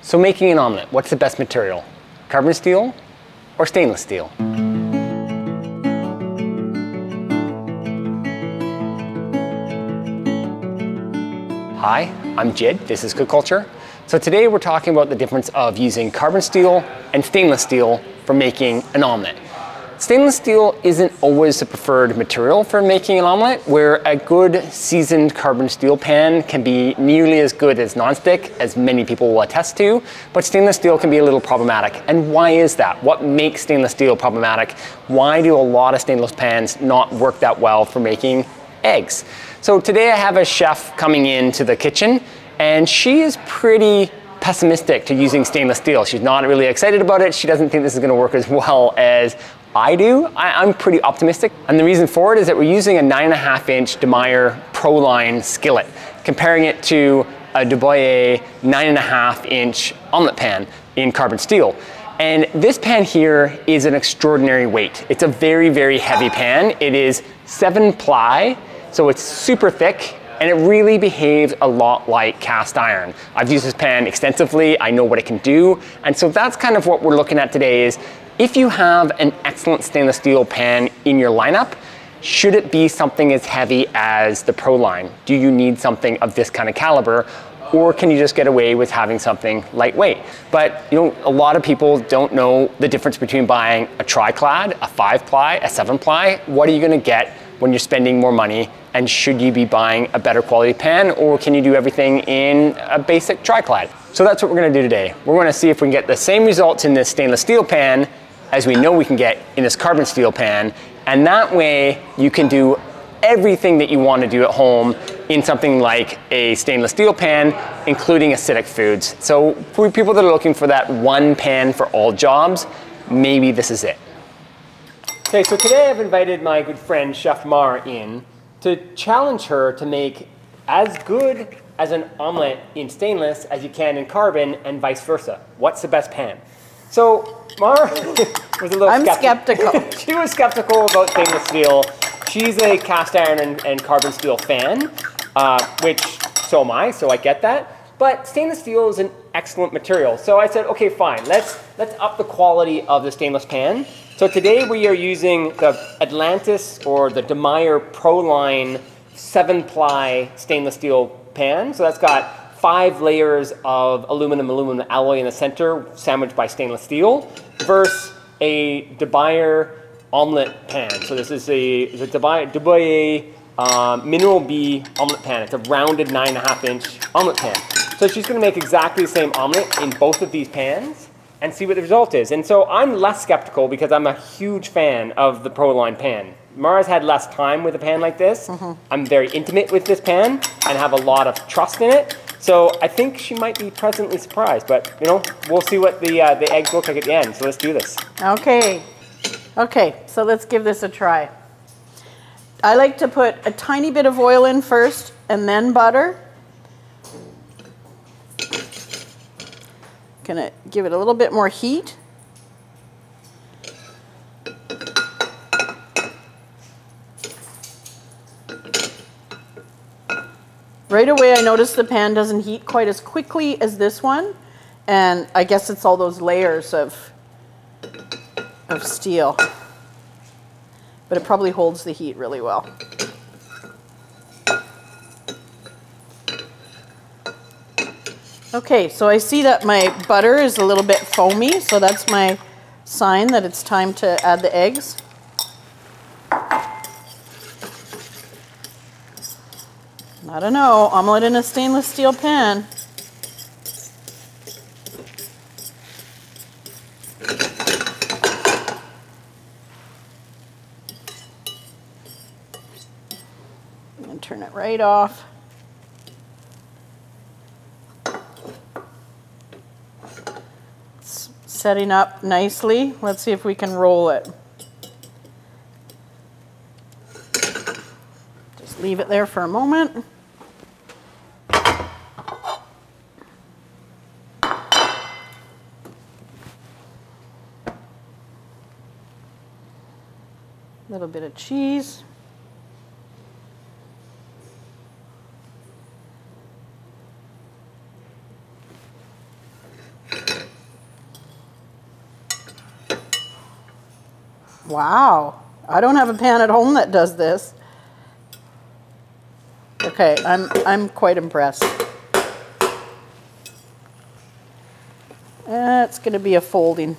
So making an omelet, what's the best material? Carbon steel or stainless steel? Hi, I'm Jid, this is Cook Culture. So today we're talking about the difference of using carbon steel and stainless steel for making an omelet. Stainless steel isn't always the preferred material for making an omelet, where a good seasoned carbon steel pan can be nearly as good as nonstick, as many people will attest to, but stainless steel can be a little problematic. And why is that? What makes stainless steel problematic? Why do a lot of stainless pans not work that well for making eggs? So today I have a chef coming into the kitchen, and she is pretty pessimistic to using stainless steel. She's not really excited about it. She doesn't think this is going to work as well as I do. I'm pretty optimistic, and the reason for it is that we're using a 9.5-inch De Meyer ProLine skillet, comparing it to a Dubois 9.5-inch omelet pan in carbon steel. And this pan here is an extraordinary weight. It's a very, very heavy pan. It is 7-ply, so it's super thick, and it really behaves a lot like cast iron. I've used this pan extensively. I know what it can do, and so that's kind of what we're looking at today is, if you have an excellent stainless steel pan in your lineup, should it be something as heavy as the ProLine? Do you need something of this kind of caliber, or can you just get away with having something lightweight? But you know, a lot of people don't know the difference between buying a triclad, a 5-ply, a 7-ply. What are you gonna get when you're spending more money? And should you be buying a better quality pan, or can you do everything in a basic triclad? So that's what we're gonna do today. We're gonna see if we can get the same results in this stainless steel pan as we know we can get in this carbon steel pan, and that way you can do everything that you want to do at home in something like a stainless steel pan, including acidic foods. So for people that are looking for that one pan for all jobs, maybe this is it. Okay, so today I've invited my good friend Chef Mar in to challenge her to make as good as an omelet in stainless as you can in carbon, and vice versa. What's the best pan? So Mar was a little skeptical. She was skeptical about stainless steel. She's a cast iron and carbon steel fan, which so am I, so I get that. But stainless steel is an excellent material. So I said, okay, fine, let's up the quality of the stainless pan. So today we are using the Atlantis, or the De Meyer ProLine 7-ply stainless steel pan. So that's got 5 layers of aluminum alloy in the center, sandwiched by stainless steel, versus a De Meyer omelet pan. So this is a Dubois Mineral B omelet pan. It's a rounded 9.5-inch omelet pan. So she's going to make exactly the same omelet in both of these pans and see what the result is. And so I'm less skeptical because I'm a huge fan of the ProLine pan. Mara's had less time with a pan like this. I'm very intimate with this pan and have a lot of trust in it. So I think she might be pleasantly surprised, but you know, we'll see what the eggs look like at the end. So let's do this. Okay. Okay, so let's give this a try. I like to put a tiny bit of oil in first and then butter. Gonna give it a little bit more heat. Right away I notice the pan doesn't heat quite as quickly as this one, and I guess it's all those layers of steel. But it probably holds the heat really well. Okay, so I see that my butter is a little bit foamy, so that's my sign that it's time to add the eggs. I don't know, omelet in a stainless steel pan. And turn it right off. It's setting up nicely. Let's see if we can roll it. Just leave it there for a moment. A little bit of cheese. Wow. I don't have a pan at home that does this. Okay, I'm quite impressed. It's going to be a folding.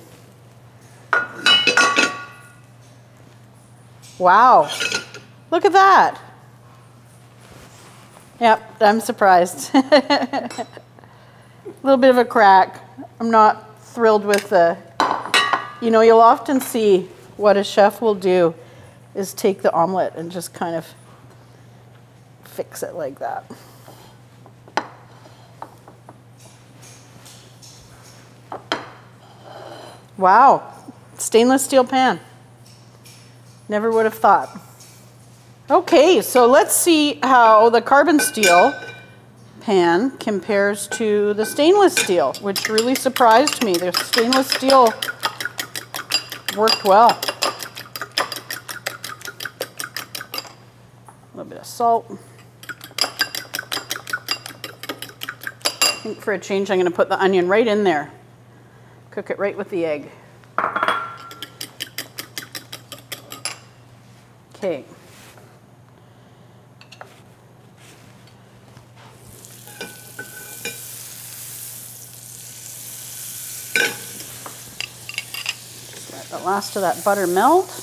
Wow. Look at that. Yep, I'm surprised. A little bit of a crack. I'm not thrilled with the, you know, you'll often see what a chef will do is take the omelet and just kind of fix it like that. Wow, stainless steel pan. Never would have thought. Okay, so let's see how the carbon steel pan compares to the stainless steel, which really surprised me. The stainless steel worked well. A little bit of salt. I think for a change I'm going to put the onion right in there. Cook it right with the egg. Okay. Let the last of that butter melt.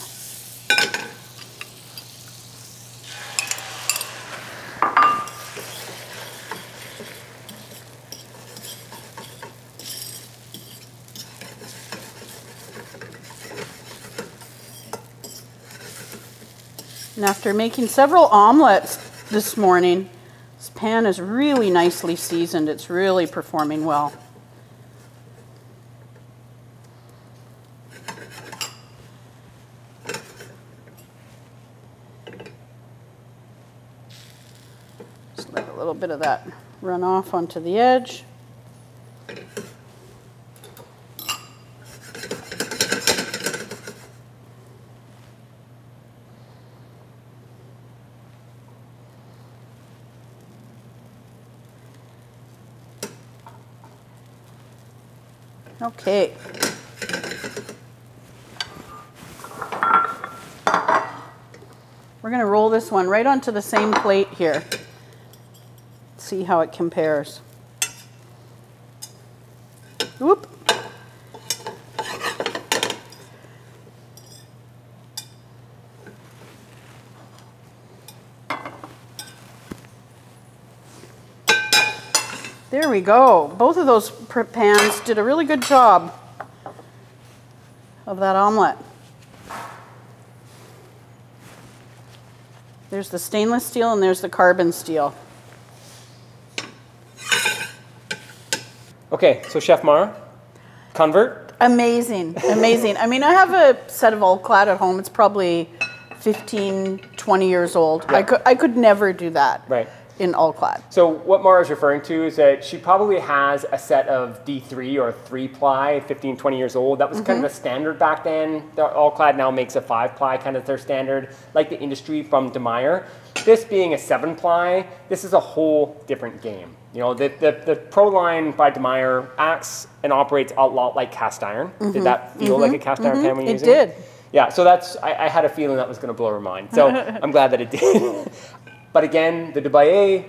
And after making several omelets this morning, this pan is really nicely seasoned. It's really performing well. Just let a little bit of that run off onto the edge. Okay. We're going to roll this one right onto the same plate here. See how it compares. Whoop. There we go. Both of those pans did a really good job of that omelet. There's the stainless steel and there's the carbon steel. Okay, so Chef Mara, convert? Amazing, amazing. I mean, I have a set of old clad at home. It's probably 15, 20 years old. Yeah. I could never do that. Right. In all clad. So what Mara is referring to is that she probably has a set of D3 or 3-ply, 15, 20 years old. That was kind of a standard back then. The all clad now makes a 5-ply kind of their standard, like the industry from DeMeyer. This being a 7-ply, this is a whole different game. You know, the Pro line by DeMeyer acts and operates a lot like cast iron. Did that feel like a cast iron pan when you're using it? It did. Yeah, so that's, I had a feeling that was going to blow her mind. So I'm glad that it did. But again, the Dubai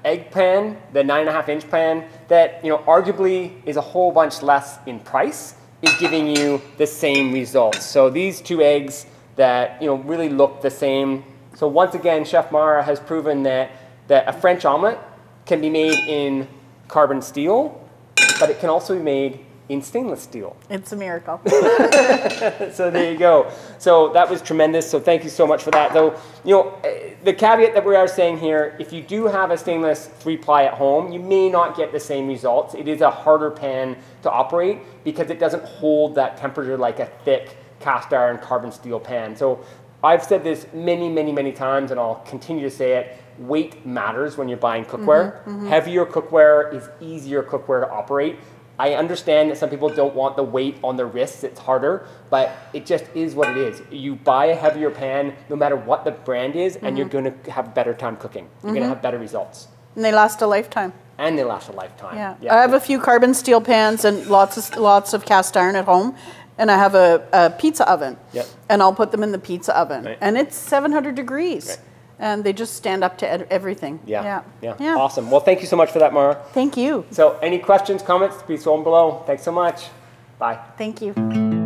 egg pan, the 9.5-inch pan, that arguably is a whole bunch less in price, is giving you the same results. So these two eggs that really look the same. So once again, Chef Mara has proven that a French omelette can be made in carbon steel, but it can also be made in stainless steel. It's a miracle. So there you go. So that was tremendous. So thank you so much for that. Though, the caveat that we are saying here, if you do have a stainless 3-ply at home, you may not get the same results. It is a harder pan to operate because it doesn't hold that temperature like a thick cast iron carbon steel pan. So I've said this many, many, many times, and I'll continue to say it. Weight matters when you're buying cookware. Heavier cookware is easier cookware to operate. I understand that some people don't want the weight on their wrists, it's harder, but it just is what it is. You buy a heavier pan, no matter what the brand is, and you're going to have a better time cooking. You're going to have better results. And they last a lifetime. And they last a lifetime. Yeah. I have a few carbon steel pans and lots of cast iron at home, and I have a pizza oven. Yep. And I'll put them in the pizza oven. Right. And it's 700 degrees. Right. And they just stand up to everything. Yeah. Awesome. Well, thank you so much for that, Mara. Thank you. So any questions, comments, please throw them below. Thanks so much. Bye. Thank you.